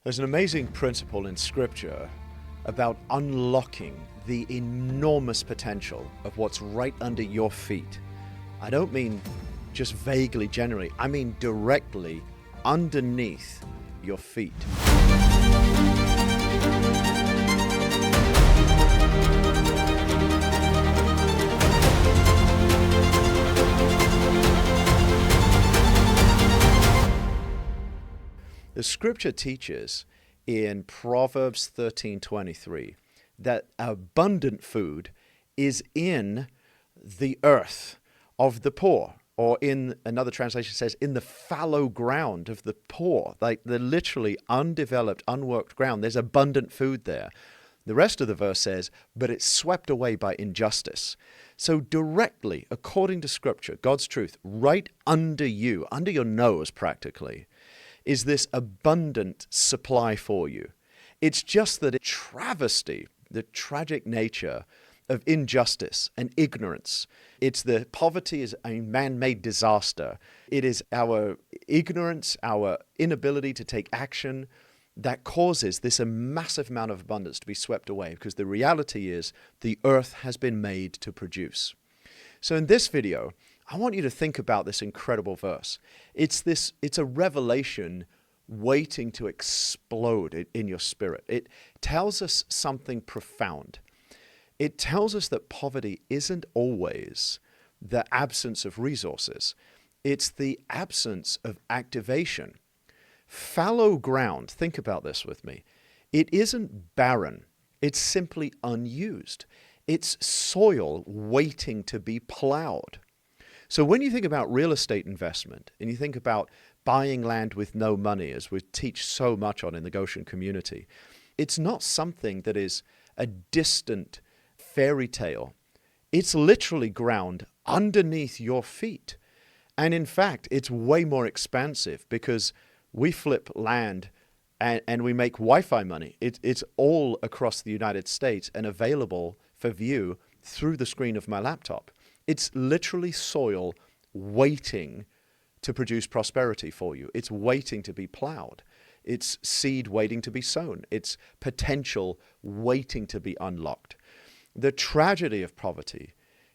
There's an amazing principle in Scripture about unlocking the enormous potential of what's right under your feet. I don't mean just vaguely, generally. I mean directly underneath your feet. The Scripture teaches in Proverbs 13:23 that abundant food is in the earth of the poor, or in another translation says in the fallow ground of the poor, like the literally undeveloped, unworked ground. There's abundant food there. The rest of the verse says, but it's swept away by injustice. So directly, according to Scripture, God's truth, right under you, under your nose practically, is this abundant supply for you. It's just that it's travesty, the tragic nature of injustice and ignorance. It's the poverty is a man-made disaster. It is our ignorance, our inability to take action that causes this a massive amount of abundance to be swept away, because the reality is the earth has been made to produce. So in this video, I want you to think about this incredible verse. It's a revelation waiting to explode in your spirit. It tells us something profound. It tells us that poverty isn't always the absence of resources. It's the absence of activation. Fallow ground, think about this with me. It isn't barren. It's simply unused. It's soil waiting to be plowed. So when you think about real estate investment and you think about buying land with no money, as we teach so much on in the Goshen community, it's not something that is a distant fairy tale. It's literally ground underneath your feet. And in fact, it's way more expansive because we flip land and we make Wi-Fi money. It's all across the United States and available for view through the screen of my laptop. It's literally soil waiting to produce prosperity for you. It's waiting to be plowed. It's seed waiting to be sown. It's potential waiting to be unlocked. The tragedy of poverty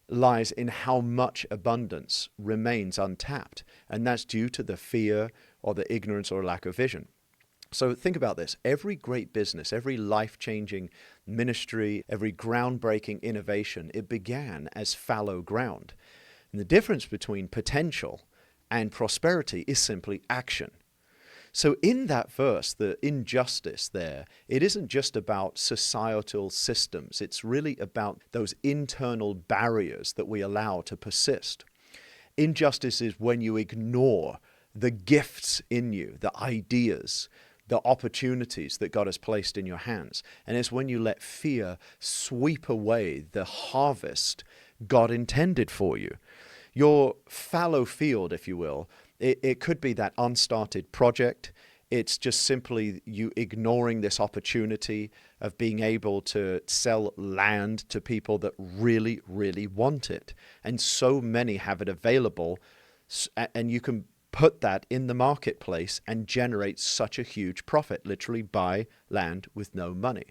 lies in how much abundance remains untapped, and that's due to the fear or the ignorance or lack of vision. So think about this. Every great business, every life-changing ministry, every groundbreaking innovation, it began as fallow ground. And the difference between potential and prosperity is simply action. So in that verse, the injustice there, it isn't just about societal systems. It's really about those internal barriers that we allow to persist. Injustice is when you ignore the gifts in you, the ideas, the opportunities that God has placed in your hands. And it's when you let fear sweep away the harvest God intended for you. Your fallow field, if you will, it could be that unstarted project. It's just simply you ignoring this opportunity of being able to sell land to people that really, really want it. And so many have it available, and you can put that in the marketplace and generate such a huge profit, literally buy land with no money.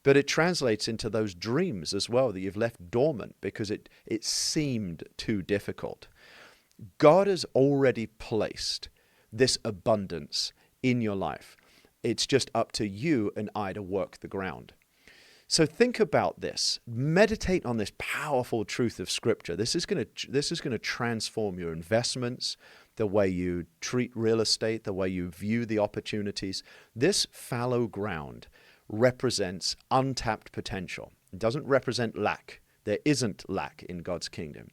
But it translates into those dreams as well that you've left dormant because it seemed too difficult. God has already placed this abundance in your life. It's just up to you and I to work the ground. So think about this. Meditate on this powerful truth of Scripture. This is going to transform your investments, the way you treat real estate, the way you view the opportunities. This fallow ground represents untapped potential. It doesn't represent lack. There isn't lack in God's kingdom.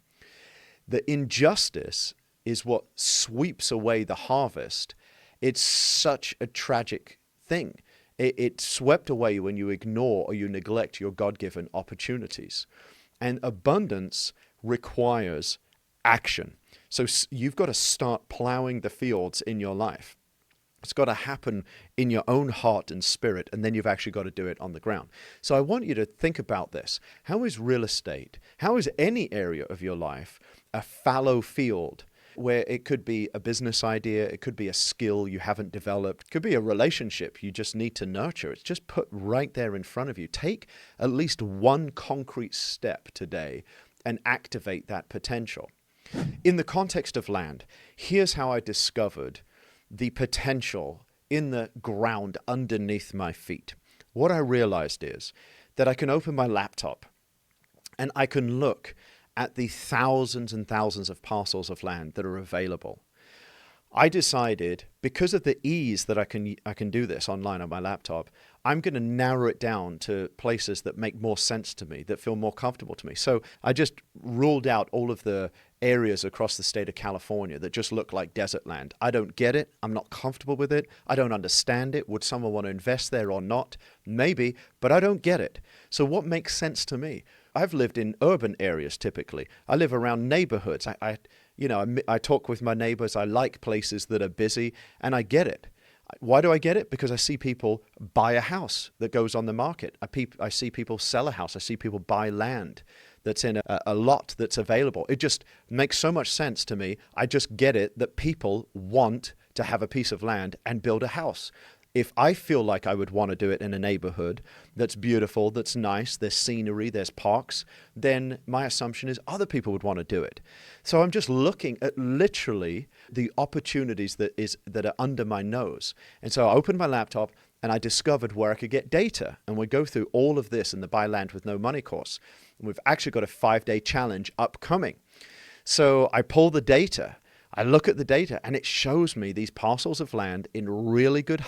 The injustice is what sweeps away the harvest. It's such a tragic thing. It's swept away when you ignore or you neglect your God-given opportunities. And abundance requires action. So you've got to start plowing the fields in your life. It's got to happen in your own heart and spirit, and then you've actually got to do it on the ground. So I want you to think about this. How is real estate, how is any area of your life a fallow field where it could be a business idea, it could be a skill you haven't developed, it could be a relationship you just need to nurture. It's just put right there in front of you. Take at least one concrete step today and activate that potential. In the context of land, here's how I discovered the potential in the ground underneath my feet. What I realized is that I can open my laptop and I can look at the thousands and thousands of parcels of land that are available. I decided, because of the ease that I can do this online on my laptop, I'm going to narrow it down to places that make more sense to me, that feel more comfortable to me. So I just ruled out all of the areas across the state of California that just look like desert land. I don't get it. I'm not comfortable with it. I don't understand it. Would someone want to invest there or not? Maybe, but I don't get it. So what makes sense to me? I've lived in urban areas typically. I live around neighborhoods. I talk with my neighbors. I like places that are busy, and I get it. Why do I get it? Because I see people buy a house that goes on the market. I see people sell a house. I see people buy land that's in a lot that's available. It just makes so much sense to me. I just get it that people want to have a piece of land and build a house. If I feel like I would want to do it in a neighborhood that's beautiful, that's nice, there's scenery, there's parks, then my assumption is other people would want to do it. So I'm just looking at literally the opportunities that are under my nose. And so I opened my laptop and I discovered where I could get data. And we go through all of this in the Buy Land with No Money course. And we've actually got a 5-day challenge upcoming. So I pull the data. I look at the data and it shows me these parcels of land in really good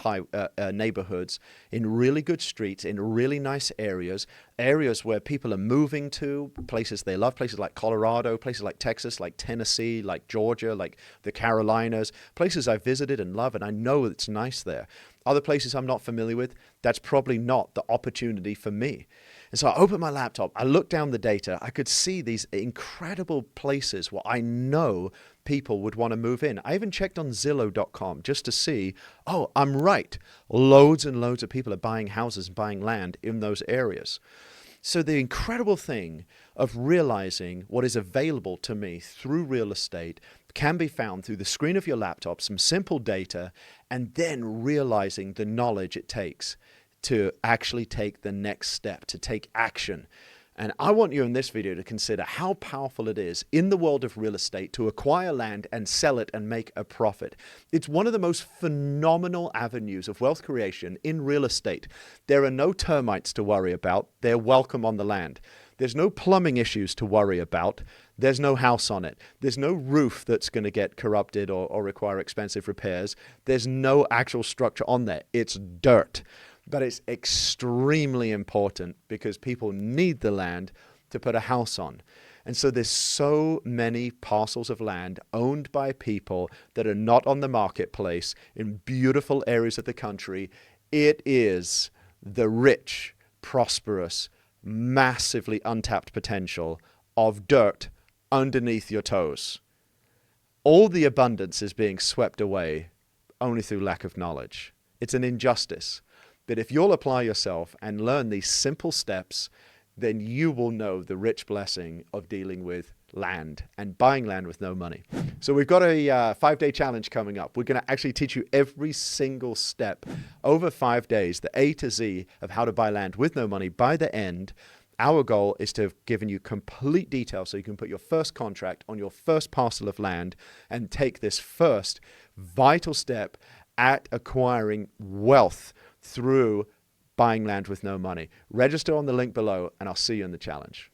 neighborhoods, in really good streets, in really nice areas where people are moving to, places they love, places like Colorado, places like Texas, like Tennessee, like Georgia, like the Carolinas, places I visited and love, and I know it's nice there. Other places I'm not familiar with, that's probably not the opportunity for me. And so I opened my laptop, I looked down the data, I could see these incredible places where I know people would want to move in. I even checked on Zillow.com just to see, oh, I'm right. Loads and loads of people are buying houses and buying land in those areas. So the incredible thing of realizing what is available to me through real estate can be found through the screen of your laptop, some simple data, and then realizing the knowledge it takes to actually take the next step, to take action. And I want you in this video to consider how powerful it is in the world of real estate to acquire land and sell it and make a profit. It's one of the most phenomenal avenues of wealth creation in real estate. There are no termites to worry about. They're welcome on the land. There's no plumbing issues to worry about. There's no house on it. There's no roof that's going to get corrupted or require expensive repairs. There's no actual structure on there. It's dirt. But it's extremely important because people need the land to put a house on. And so there's so many parcels of land owned by people that are not on the marketplace in beautiful areas of the country. It is the rich, prosperous, massively untapped potential of dirt underneath your toes. All the abundance is being swept away only through lack of knowledge. It's an injustice. But if you'll apply yourself and learn these simple steps, then you will know the rich blessing of dealing with land and buying land with no money. So we've got a 5-day challenge coming up. We're going to actually teach you every single step over 5 days, the A to Z of how to buy land with no money. By the end, our goal is to have given you complete detail so you can put your first contract on your first parcel of land and take this first vital step at acquiring wealth through buying land with no money. Register on the link below, and I'll see you in the challenge.